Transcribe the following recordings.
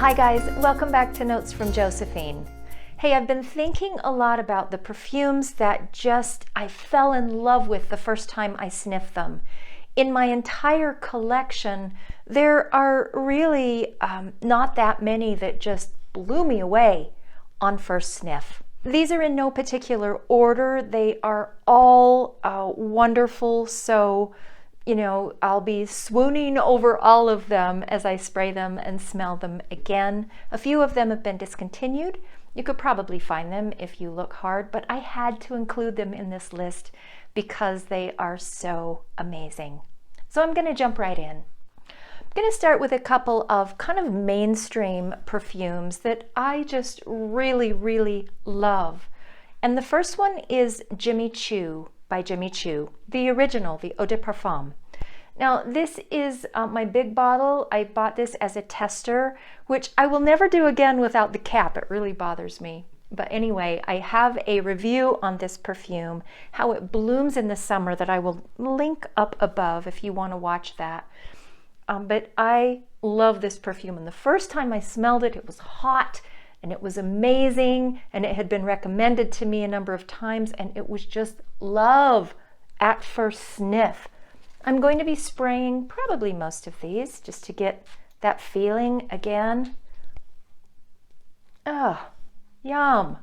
Hi guys, welcome back to Notes from Josephine. Hey, I've been thinking a lot about the perfumes that I fell in love with the first time I sniffed them. In my entire collection, there are really not that many that just blew me away on first sniff. These are in no particular order. They are all wonderful, so I'll be swooning over all of them as I spray them and smell them again. A few of them have been discontinued. You could probably find them if you look hard, but I had to include them in this list because they are so amazing. So I'm going to jump right in. I'm going to start with a couple of kind of mainstream perfumes that I just really, really love. And the first one is Choo by Choo, the original, the Eau de Parfum. Now this is my big bottle. I bought this as a tester, which I will never do again without the cap. It really bothers me. But anyway, I have a review on this perfume, how it blooms in the summer, that I will link up above if you want to watch that. But I love this perfume, and the first time I smelled it, it was hot and it was amazing, and it had been recommended to me a number of times, and it was just love at first sniff. I'm going to be spraying probably most of these just to get that feeling again. Oh, yum.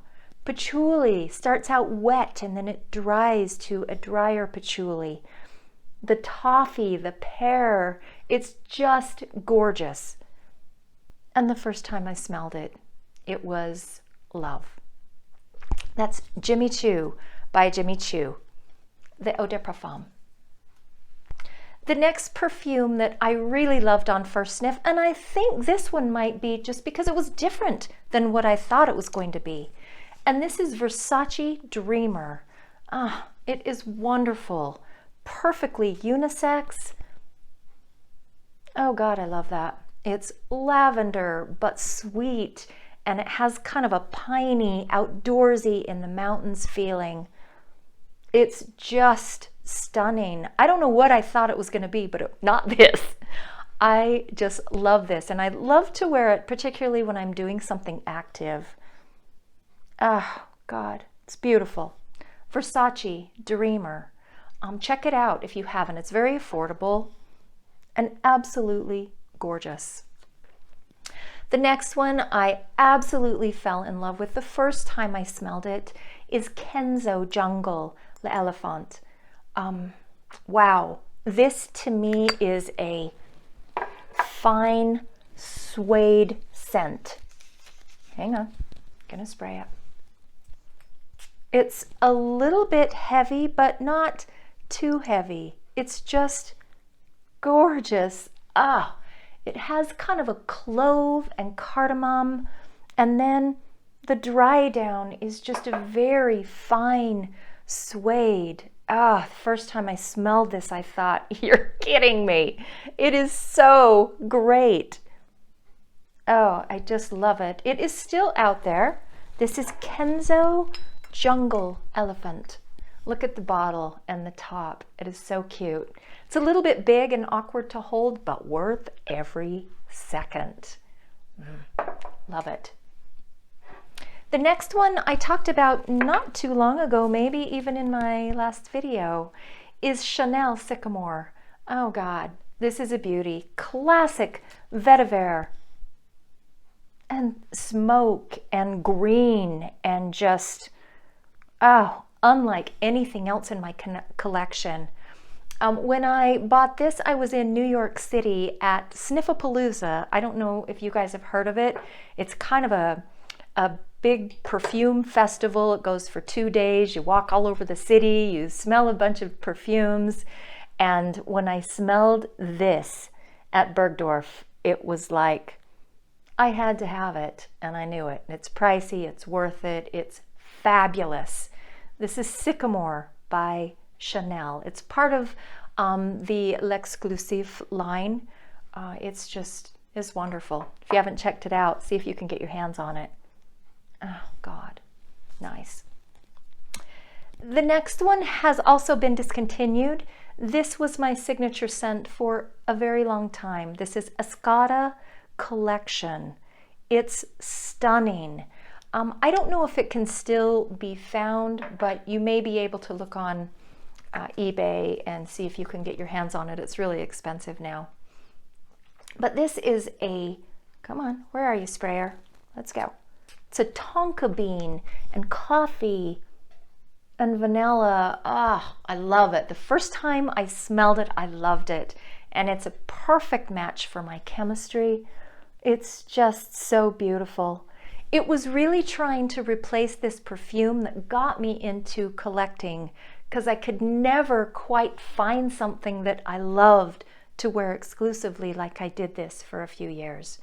Patchouli starts out wet and then it dries to a drier patchouli. The toffee, the pear, it's just gorgeous. And the first time I smelled it, it was love. That's Choo by Choo, the Eau de Parfum. The next perfume that I really loved on first sniff, and I think this one might be just because it was different than what I thought it was going to be. And this is Versace Dreamer. It is wonderful, perfectly unisex. Oh God, I love that. It's lavender, but sweet, and it has kind of a piney, outdoorsy, in the mountains feeling. It's just stunning. I don't know what I thought it was going to be, but not this. I just love this, and I love to wear it, particularly when I'm doing something active. Oh God, it's beautiful. Versace Dreamer. Check it out if you haven't. It's very affordable and absolutely gorgeous. The next one I absolutely fell in love with the first time I smelled it is Kenzo Jungle L'Elephant. Wow, this to me is a fine suede scent. Hang on, gonna spray it. It's a little bit heavy, but not too heavy. It's just gorgeous. It has kind of a clove and cardamom, and then the dry down is just a very fine suede. First time I smelled this, I thought, you're kidding me. It is so great. Oh, I just love it. It is still out there. This is Kenzo Jungle Elephant. Look at the bottle and the top. It is so cute. It's a little bit big and awkward to hold, but worth every second. Love it. The next one I talked about not too long ago, maybe even in my last video, is Chanel Sycomore. Oh God, this is a beauty. Classic vetiver and smoke and green and just, unlike anything else in my collection. When I bought this, I was in New York City at Sniffapalooza. I don't know if you guys have heard of it. It's kind of a big perfume festival. It goes for 2 days. You walk all over the city, you smell a bunch of perfumes. And when I smelled this at Bergdorf, it was like, I had to have it, and I knew it. It's pricey, it's worth it, it's fabulous. This is Sycomore by Chanel. It's part of the L'Exclusif line. It's wonderful. If you haven't checked it out, see if you can get your hands on it. Oh God, nice. The next one has also been discontinued. This was my signature scent for a very long time. This is Escada Collection. It's stunning. I don't know if it can still be found, but you may be able to look on eBay and see if you can get your hands on it. It's really expensive now. But this is a, come on, where are you, sprayer? Let's go. It's a tonka bean and coffee and vanilla. Ah, I love it. The first time I smelled it, I loved it. And it's a perfect match for my chemistry. It's just so beautiful. It was really trying to replace this perfume that got me into collecting, because I could never quite find something that I loved to wear exclusively like I did this for a few years.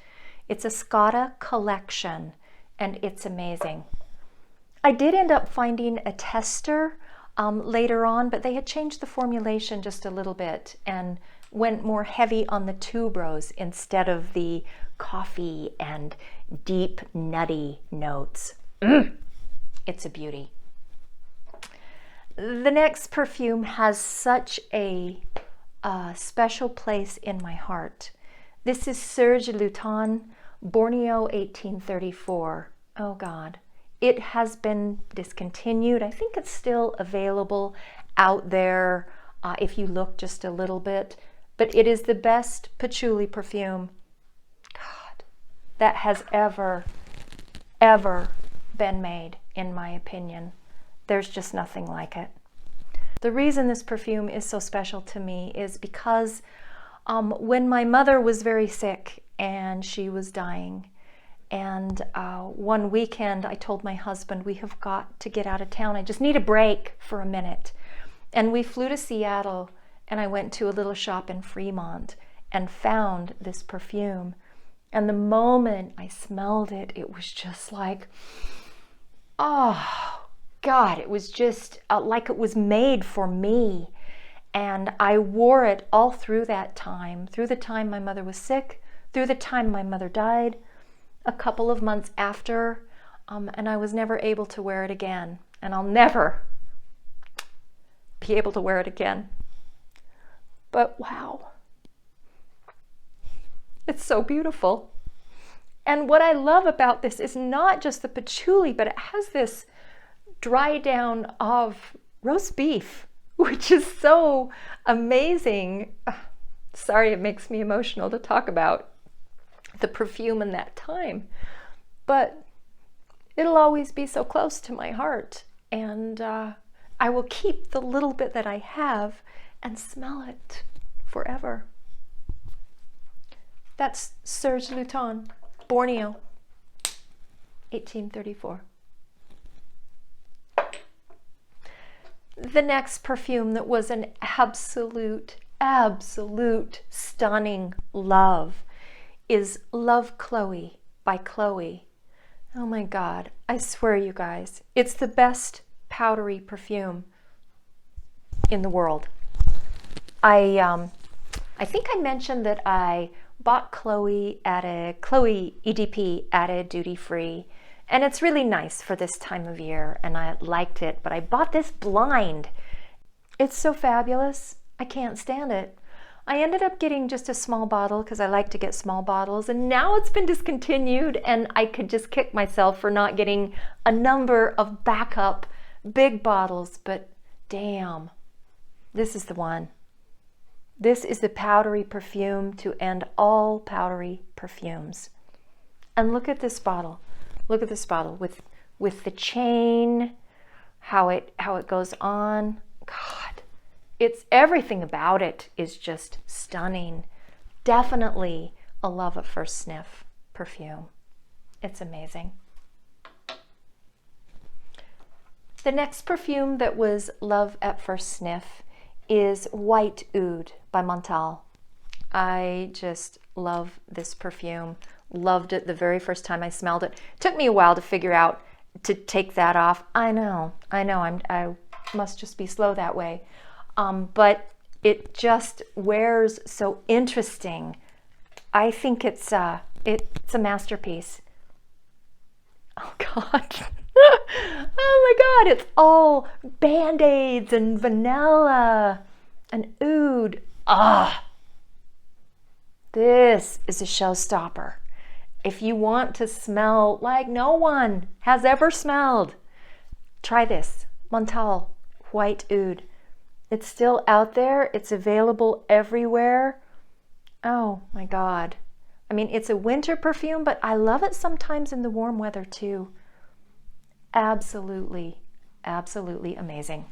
It's a Escada collection, and it's amazing. I did end up finding a tester later on, but they had changed the formulation just a little bit and went more heavy on the tuberose instead of the coffee and deep nutty notes. It's a beauty. The next perfume has such a special place in my heart. This is Serge Lutens, Borneo 1834. Oh God. It has been discontinued. I think it's still available out there if you look just a little bit. But it is the best patchouli perfume, God, that has ever been made, in my opinion. There's just nothing like it. The reason this perfume is so special to me is because when my mother was very sick and she was dying, and one weekend I told my husband, we have got to get out of town. I just need a break for a minute. And we flew to Seattle, and I went to a little shop in Fremont and found this perfume. And the moment I smelled it, it was just like, oh God, it was just like it was made for me. And I wore it all through that time, through the time my mother was sick, through the time my mother died, a couple of months after, and I was never able to wear it again. And I'll never be able to wear it again. But wow, it's so beautiful. And what I love about this is not just the patchouli, but it has this dry down of roast beef, which is so amazing. Sorry, it makes me emotional to talk about the perfume in that time, but it'll always be so close to my heart. And I will keep the little bit that I have and smell it forever. That's Serge Lutens, Borneo, 1834. The next perfume that was an absolute stunning love is Love Chloe by Chloe. Oh my God, I swear you guys, it's the best powdery perfume in the world. I think I mentioned that I bought Chloe at a Chloe EDP at a duty free, and it's really nice for this time of year, and I liked it, but I bought this blind. It's so fabulous. I can't stand it. I ended up getting just a small bottle because I like to get small bottles, and now it's been discontinued, and I could just kick myself for not getting a number of backup big bottles, but damn, this is the one. This is the powdery perfume to end all powdery perfumes. And look at this bottle. Look at this bottle with the chain, how it goes on. God, it's everything about it is just stunning. Definitely a love at first sniff perfume. It's amazing. The next perfume that was love at first sniff is White Oud by Montale. I just love this perfume. Loved it the very first time I smelled it. Took me a while to figure out to take that off. I know. I must just be slow that way. But it just wears so interesting. I think it's a masterpiece. Oh God. Oh my God, it's all Band-Aids and vanilla and oud. Ah, this is a showstopper. If you want to smell like no one has ever smelled, try this, Montale White Oud. It's still out there. It's available everywhere. Oh my God. I mean, it's a winter perfume, but I love it sometimes in the warm weather too. Absolutely, absolutely amazing.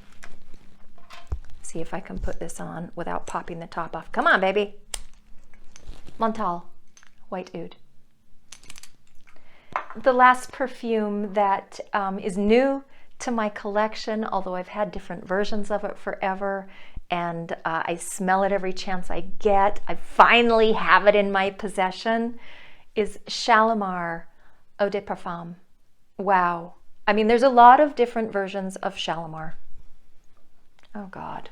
See if I can put this on without popping the top off. Come on, baby. Montale White Oud. The last perfume that is new to my collection, although I've had different versions of it forever, and I smell it every chance I get. I finally have it in my possession, is Shalimar Eau de Parfum. Wow. I mean, there's a lot of different versions of Shalimar. Oh God.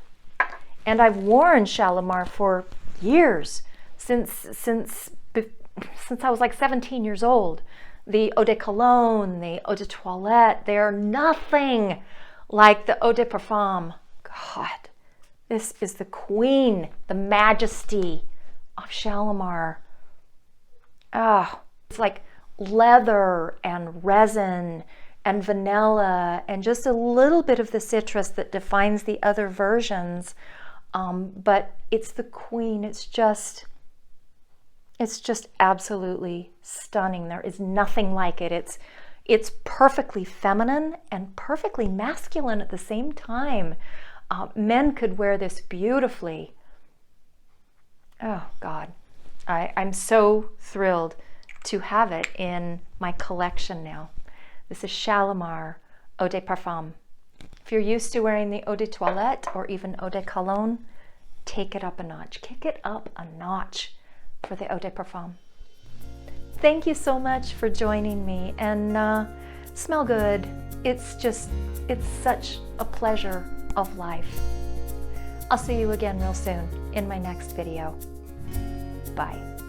And I've worn Shalimar for years, since I was like 17 years old. The Eau de Cologne, the Eau de Toilette, they're nothing like the Eau de Parfum. God, this is the queen, the majesty of Shalimar. Oh, it's like leather and resin and vanilla and just a little bit of the citrus that defines the other versions. But it's the queen. It's just absolutely stunning. There is nothing like it. It's perfectly feminine and perfectly masculine at the same time. Men could wear this beautifully. Oh God, I'm so thrilled to have it in my collection now. This is Shalimar Eau de Parfum. If you're used to wearing the Eau de Toilette or even Eau de Cologne, take it up a notch. Kick it up a notch for the Eau de Parfum. Thank you so much for joining me, and smell good. It's such a pleasure of life. I'll see you again real soon in my next video. Bye.